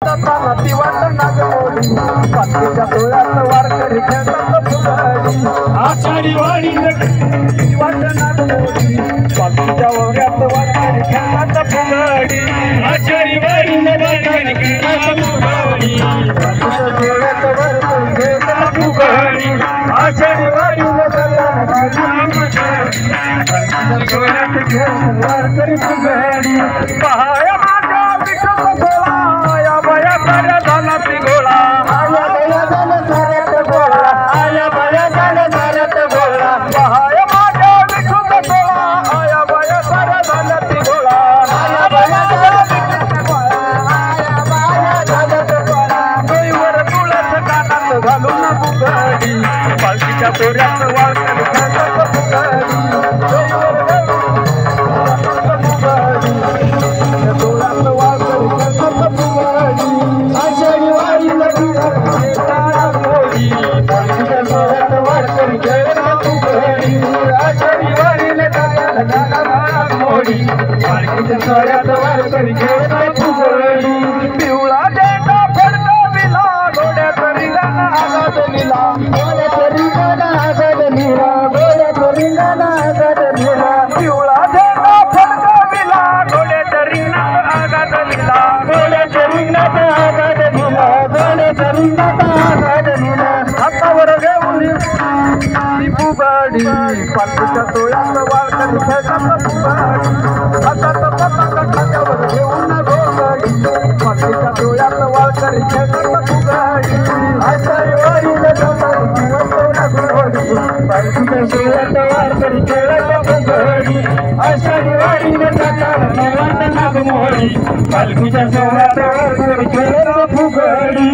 जाताना ती वाट नागमोडी पालखीच्या सोहळ्यात वारकरी खेळतात फुगडी आषाढी वारी ती वाट नागमोडी पालखीच्या ओढ्यात वारकरी खेळतात फुगडी आषाढी वारी वारकरी खेळतात फुगडी पालखीच्या सोहळ्यात वारकरी खेळतात फुगडी आषाढी वारी वारकरी फुगडी पहाया माझ्या विठ्ठल गोळा या बया साऱ्या झाला ती गोळा आया बया झाला साऱ्यात गोळा आया बया झाला साऱ्यात गोळा पहाया माझ्या विठ्ठल गोळा आया बया साऱ्या झाला ती गोळा आया बया झाला विठ्ठल गोळा आया बया झाला ती गोळा डोईवर तुळस कानात घालून फुगडी पालखीच्या सोऱ्यात वाळकरी खेळतात फुगडी पिवळा झेंडा फडकविला घोड्यात रिंगण आगात लिला घोड्यात रिंगण आगात लिला घोड्यात रिंगण आगात लिला पिवळा झेंडा फडकविला घोड्यात रिंगण आगात लिला घोड्यात रिंगण आगात लिला घोड्यात रिंगण आगात लिला हातावर घेऊन ती फुगडी पालखीच्या सोहळ्यात वारकरी खेळतात फुगडी हातात पताका खांद्यावर घेऊन घोगडी पालखीच्या सोहळ्यात वारकरी खेळतात फुगडी आषाढी वारीला जाताना ती वाट नागमोडी पालखीच्या सोहळ्यात वारकरी खेळतात फुगडी आषाढी वारीला जाताना ती वाट नागमोडी पालखीच्या सोहळ्यात वारकरी खेळतात फुगडी